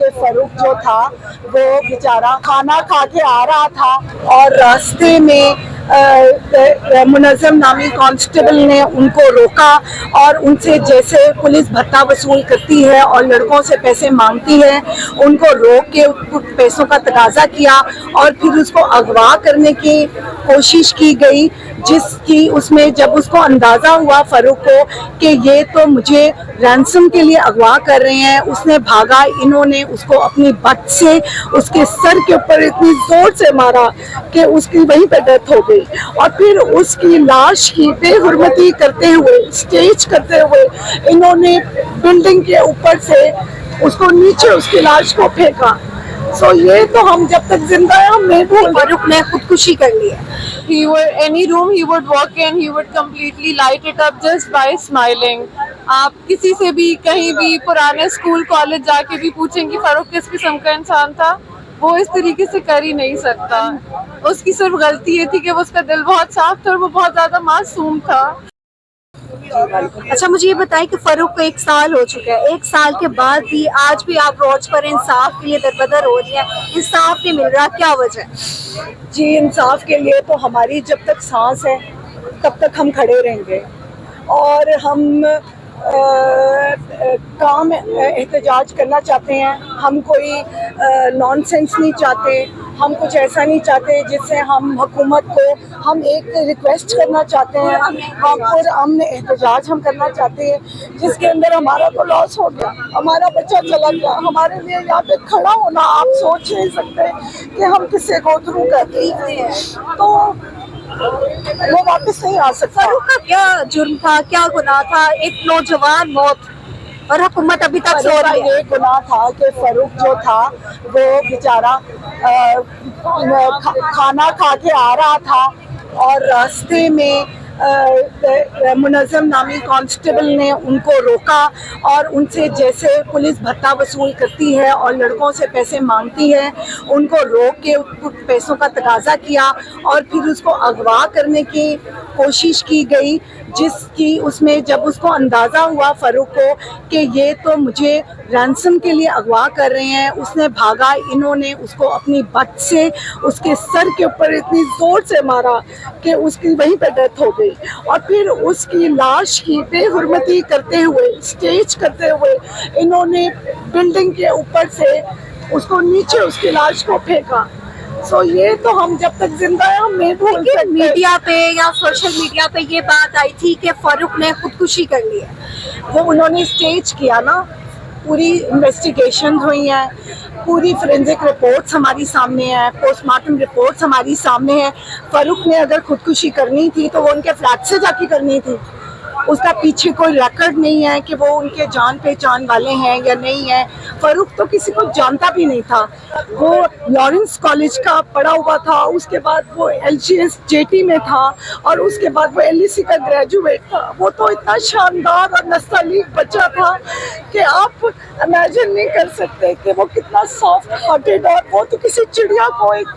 फारूक जो था वो बेचारा खाना खा के आ रहा था और रास्ते में मुनज़्ज़म नामी कांस्टेबल ने उनको रोका और उनसे जैसे पुलिस भत्ता वसूल करती है और लड़कों से पैसे मांगती है, उनको रोक के पैसों का तकाजा किया और फिर उसको अगवा करने की कोशिश की गई, जिसकी उसमें जब उसको अंदाज़ा हुआ फारूक को कि ये तो मुझे रैंसम के लिए अगवा कर रहे हैं, उसने भागा। इन्होंने उसको अपनी बट से उसके सर के ऊपर इतनी जोर से मारा कि उसकी वहीं पे डेथ हो गई और फिर उसकी लाश की बेहुरमती करते हुए, स्टेज करते हुए इन्होंने बिल्डिंग के ऊपर से उसको नीचे उसकी लाश को फेंका। सो ये तो हम जब तक जिंदा है हम नहीं भूल। फारूक ने खुदकुशी कर ली है। He would any room he would walk in, he would completely light it up just by smiling. आप किसी से भी कहीं भी पुराने स्कूल कॉलेज जाके भी पूछें कि फारूक किस किस्म का इंसान था, वो इस तरीके से कर ही नहीं सकता। उसकी सिर्फ गलती ये थी कि वो उसका दिल बहुत साफ था और वो बहुत ज्यादा मासूम था। अच्छा, मुझे ये बताएं कि फारूक को 1 साल हो चुका है, 1 साल के बाद भी आज भी आप रोज पर इंसाफ के लिए दरबदर हो रही है, इंसाफ नहीं मिल रहा, क्या वजह है? जी, इंसाफ के लिए तो हमारी जब तक सांस है तब तक हम खड़े रहेंगे और हम काम एहतजाज करना चाहते हैं। हम कोई नॉनसेंस नहीं चाहते, हम कुछ ऐसा नहीं चाहते जिससे हम हुकूमत को हम एक रिक्वेस्ट करना चाहते हैं, हम और हमने एहतजाज हम करना चाहते हैं जिसके अंदर हमारा तो लॉस हो गया, हमारा बच्चा चला गया। हमारे लिए यहाँ पे खड़ा होना आप सोच नहीं सकते कि हम किससे गो थ्रू करते हैं, तो वो वापस नहीं आ सकता। फारूक का क्या जुर्म था, क्या गुनाह था? एक नौजवान मौत और हुकूमत अभी तक सो रही है। ये गुनाह था कि फारूक जो था वो बेचारा खाना खा के आ रहा था और रास्ते में मुनज़्ज़म नामी कांस्टेबल ने उनको रोका और उनसे जैसे पुलिस भत्ता वसूल करती है और लड़कों से पैसे मांगती है, उनको रोक के पैसों का तकाजा किया और फिर उसको अगवा करने की कोशिश की गई, जिसकी उसमें जब उसको अंदाज़ा हुआ फारूक को कि ये तो मुझे रैंसम के लिए अगवा कर रहे हैं, उसने भागा। इन्होंने उसको अपनी बट से उसके सर के ऊपर इतनी ज़ोर से मारा कि उसकी वहीं पे डेथ हो गई और फिर उसकी लाश की बेहुरमती करते हुए, स्टेज करते हुए इन्होंने बिल्डिंग के ऊपर से उसको नीचे उसकी लाश को फेंका। सो ये तो हम जब तक जिंदा है हम नहीं भूल सकते। मीडिया पे या सोशल मीडिया पे ये बात आई थी कि फारूक ने खुदकुशी कर ली है। वो उन्होंने स्टेज किया ना, पूरी इन्वेस्टिगेशन हुई है, पूरी फोरेंसिक रिपोर्ट्स हमारी सामने है, पोस्टमार्टम रिपोर्ट्स हमारी सामने है। फारूक ने अगर खुदकुशी करनी थी तो वो उनके फ्लैट से जाके करनी थी, उसका पीछे कोई रिकॉर्ड नहीं है कि वो उनके जान पहचान वाले हैं या नहीं है। फारूक तो किसी को जानता भी नहीं था, वो लॉरेंस कॉलेज का पढ़ा हुआ था, उसके बाद वो LGS JT में था और उसके बाद वो LSE का ग्रेजुएट था। वो तो इतना शानदार और नस्तालीक बच्चा था कि आप इमेजिन नहीं कर सकते कि वो कितना सॉफ्ट हार्टेड, और वो तो किसी चिड़िया को एक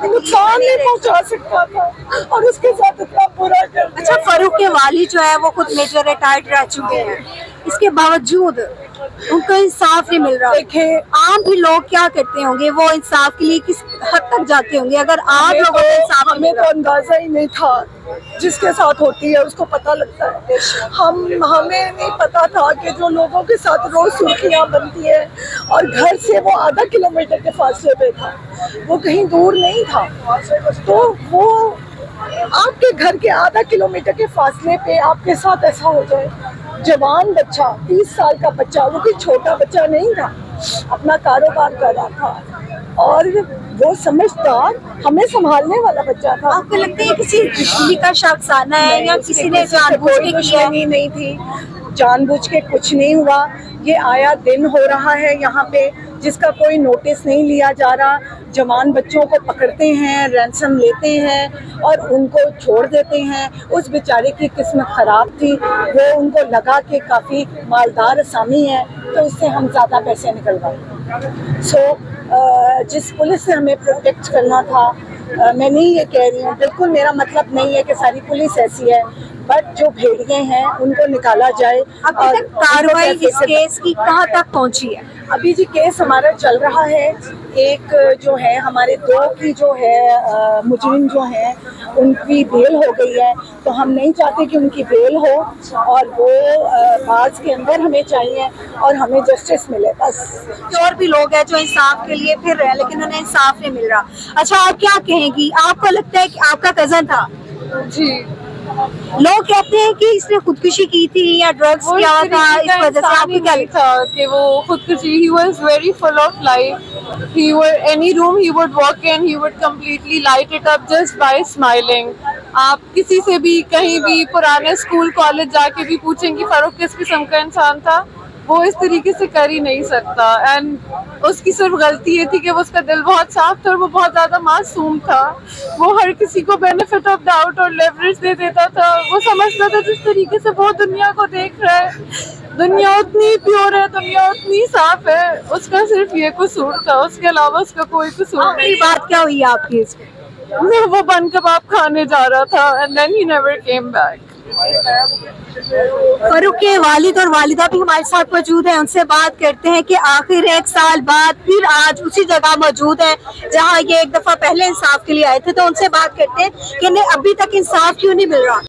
नुकसान नहीं पहुंचा सकता था और उसके साथ इतना बुरा कर दिया। अच्छा, फारूक के वालिद जो है वो खुद मेजर रिटायर्ड रह चुके हैं, इसके बावजूद उनको इंसाफ नहीं मिल रहा। देखिए, आम भी लोग क्या करते होंगे, वो इंसाफ के लिए किस हद तक जाते होंगे? अगर आप लोगों को इंसाफ हमें तो अंदाजा ही नहीं था, जिसके साथ होती है उसको पता लगता है। हमें नहीं पता था कि जो लोगों के साथ रोज सुर्खियां बनती है और घर से वो आधा किलोमीटर के फासले पे था, वो कहीं दूर नहीं था, तो वो आपके घर के आधा किलोमीटर के फासले पे आपके साथ ऐसा हो जाए। जवान बच्चा, 30 साल का बच्चा, वो कोई छोटा बच्चा नहीं था, अपना कारोबार कर रहा था और वो समझदार, हमें संभालने वाला बच्चा था। आपको लगता है किसी दुश्मनी का शाखसाना है या किसी ने जानबूझ के किया? नहीं थी, जानबूझ के कुछ नहीं हुआ। ये आया दिन हो रहा है यहाँ पे जिसका कोई नोटिस नहीं लिया जा रहा। जवान बच्चों को पकड़ते हैं, रैंसम लेते हैं और उनको छोड़ देते हैं। उस बेचारे की किस्मत ख़राब थी, वो उनको लगा कि काफ़ी मालदार असामी है तो इससे हम ज़्यादा पैसे निकलवाएं। सो जिस पुलिस से हमें प्रोटेक्ट करना था, मैं नहीं ये कह रही हूँ, बिल्कुल मेरा मतलब नहीं है कि सारी पुलिस ऐसी है, बट जो भेड़िए हैं उनको निकाला जाए। अभी और तक कार्रवाई उनको इस कैसे- केस की कहाँ तक पहुंची है? अभी जी केस हमारा चल रहा है। एक जो है हमारे दो की जो है मुजरिम जो हैं उनकी बेल हो गई है, तो हम नहीं चाहते कि उनकी बेल हो और वो बाज के अंदर हमें चाहिए और हमें जस्टिस मिले बस। और भी लोग हैं जो इंसाफ के लिए फिर रहे हैं लेकिन उन्हें इंसाफ नहीं मिल रहा। अच्छा, आप क्या कहेंगी, आपको लगता है कि आपका कजन था? जी, लोग कहते हैं कि इसने खुदकुशी की थी या ड्रग्स वो किया इस था, तरीके इस का वजह से इंसान आपको ही क्या नहीं लगता था कि वो खुदकुशी। he was very full of life. He would any room he would walk in, he would completely light it up just by smiling. आप किसी से भी कहीं भी पुराने स्कूल कॉलेज जाके भी पूछें कि फारूक किस किस्म का इंसान था, वो इस तरीके से कर ही नहीं सकता। एंड उसकी सिर्फ गलती ये थी कि वो उसका दिल बहुत साफ था और वो बहुत ज़्यादा मासूम था। वो हर किसी को बेनिफिट ऑफ डाउट और लेवरेज दे देता था। वो समझता था जिस तरीके से वो दुनिया को देख रहा है, दुनिया उतनी प्योर है, दुनिया उतनी साफ है, उसका सिर्फ ये कसूर था, उसके अलावा उसका कोई कसूर आखिरी नहीं। बात क्या हुई आपकी इसमें? वो बन कबाब खाने जा रहा था and then he never came back. Farooq के वालिद और वालिदा भी हमारे साथ मौजूद हैं, उनसे बात करते हैं कि आखिर एक साल बाद फिर आज उसी जगह मौजूद है जहां ये एक दफा पहले इंसाफ के लिए आए थे। तो उनसे बात करते हैं कि इन्हें अभी तक इंसाफ क्यों नहीं मिल रहा।